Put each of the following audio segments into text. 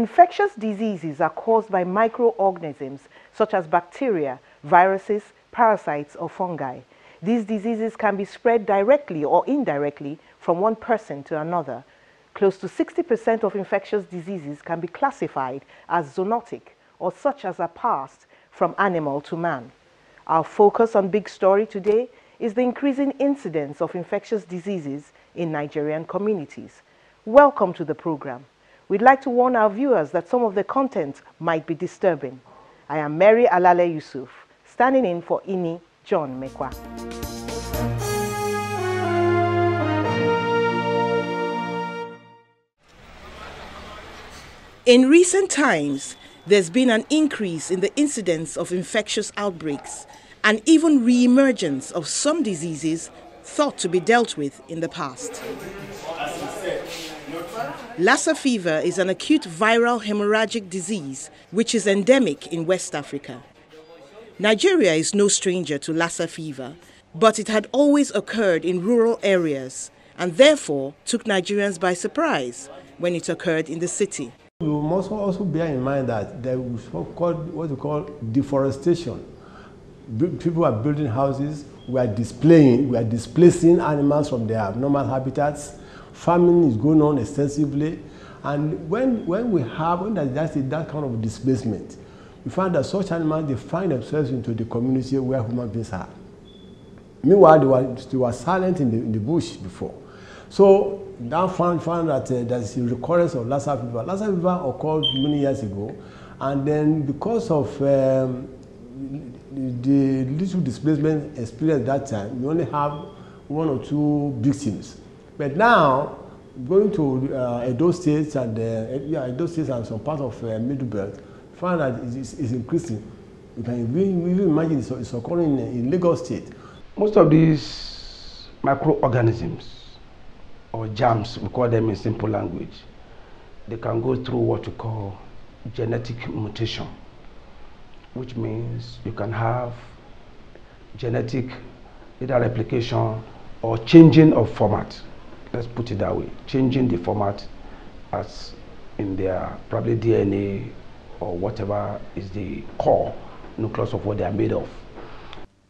Infectious diseases are caused by microorganisms such as bacteria, viruses, parasites, or fungi. These diseases can be spread directly or indirectly from one person to another. Close to 60% of infectious diseases can be classified as zoonotic, or such as are passed from animal to man. Our focus on Big Story today is the increasing incidence of infectious diseases in Nigerian communities. Welcome to the program. We'd like to warn our viewers that some of the content might be disturbing. I am Mary Alale Yusuf, standing in for Ini John Mekwa. In recent times, there's been an increase in the incidence of infectious outbreaks and even re-emergence of some diseases thought to be dealt with in the past. Lassa fever is an acute viral hemorrhagic disease which is endemic in West Africa. Nigeria is no stranger to Lassa fever, but it had always occurred in rural areas and therefore took Nigerians by surprise when it occurred in the city. We must also bear in mind that there is what we call deforestation. People are building houses, we are displacing animals from their normal habitats. Farming is going on extensively, and when there's that kind of displacement, we find that such animals, they find themselves into the community where human beings are. Meanwhile, they were silent in the bush before. So now found that there's a recurrence of Lassa fever. Lassa fever occurred many years ago, and then because of the little displacement experienced at that time, we only have 1 or 2 victims. But now, going to Edo State and some part of Middle Belt, find that it's increasing. You can even imagine it's occurring in Lagos State. Most of these microorganisms, or germs, we call them in simple language, they can go through what we call genetic mutation, which means you can have genetic either replication or changing of format. Let's put it that way, changing the format as in their probably DNA or whatever is the core nucleus of what they are made of.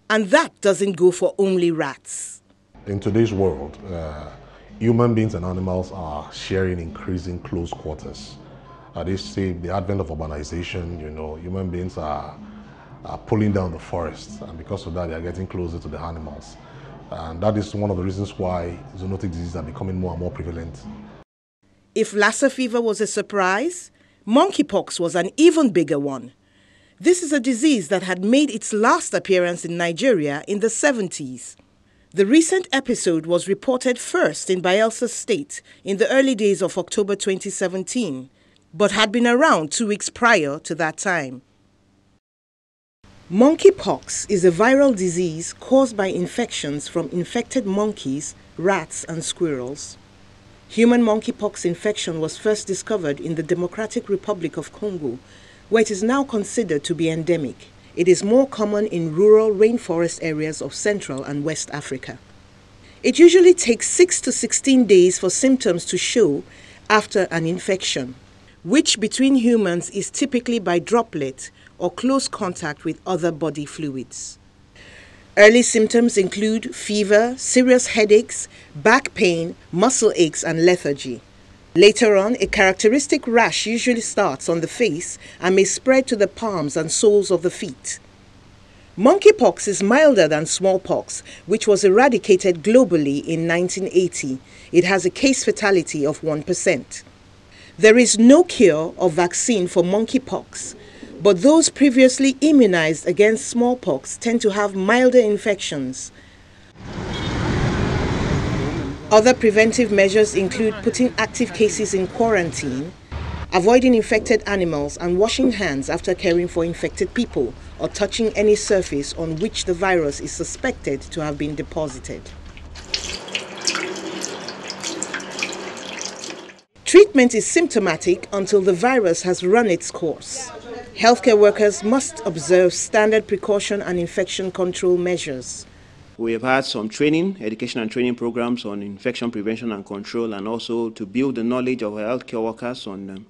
And that doesn't go for only rats. In today's world, human beings and animals are sharing increasing close quarters. They say the advent of urbanization, human beings are pulling down the forests, and because of that, they are getting closer to the animals. And that is one of the reasons why zoonotic diseases are becoming more and more prevalent. If Lassa fever was a surprise, monkeypox was an even bigger one. This is a disease that had made its last appearance in Nigeria in the 70s. The recent episode was reported first in Bayelsa State in the early days of October 2017, but had been around 2 weeks prior to that time. Monkeypox is a viral disease caused by infections from infected monkeys, rats, and squirrels. Human monkeypox infection was first discovered in the Democratic Republic of Congo, where it is now considered to be endemic. It is more common in rural rainforest areas of Central and West Africa. It usually takes 6 to 16 days for symptoms to show after an infection, which between humans is typically by droplet or close contact with other body fluids. Early symptoms include fever, serious headaches, back pain, muscle aches, and lethargy. Later on, a characteristic rash usually starts on the face and may spread to the palms and soles of the feet. Monkeypox is milder than smallpox, which was eradicated globally in 1980. It has a case fatality of 1%. There is no cure or vaccine for monkeypox, but those previously immunized against smallpox tend to have milder infections. Other preventive measures include putting active cases in quarantine, avoiding infected animals, and washing hands after caring for infected people or touching any surface on which the virus is suspected to have been deposited. Treatment is symptomatic until the virus has run its course. Healthcare workers must observe standard precaution and infection control measures. We have had some training, education and training programs on infection prevention and control, and also to build the knowledge of our healthcare workers on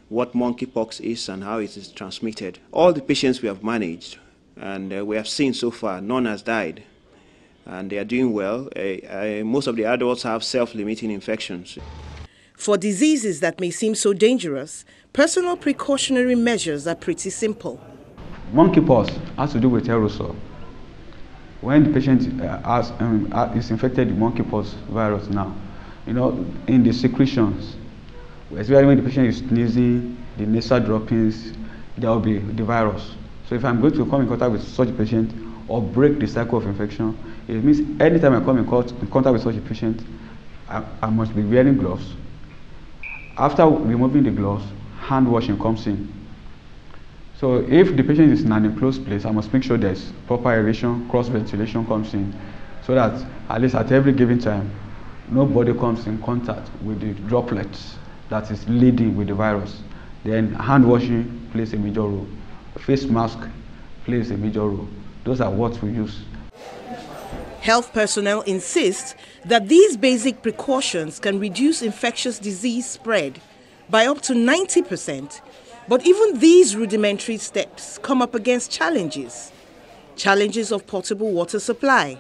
what monkeypox is and how it is transmitted. All the patients we have managed and we have seen so far, none has died. And they are doing well. Most of the adults have self-limiting infections. For diseases that may seem so dangerous, personal precautionary measures are pretty simple. Monkeypox has to do with aerosol. When the patient is infected with monkeypox virus now, in the secretions, especially when the patient is sneezing, the nasal droppings, there will be the virus. So if I'm going to come in contact with such a patient or break the cycle of infection, it means anytime I come in contact with such a patient, I must be wearing gloves. After removing the gloves, hand washing comes in. So if the patient is in an enclosed place, I must make sure there's proper aeration, cross ventilation comes in, so that at least at every given time, nobody comes in contact with the droplets that is leading with the virus. Then hand washing plays a major role. Face mask plays a major role. Those are what we use. Health personnel insist that these basic precautions can reduce infectious disease spread by up to 90%. But even these rudimentary steps come up against challenges of potable water supply.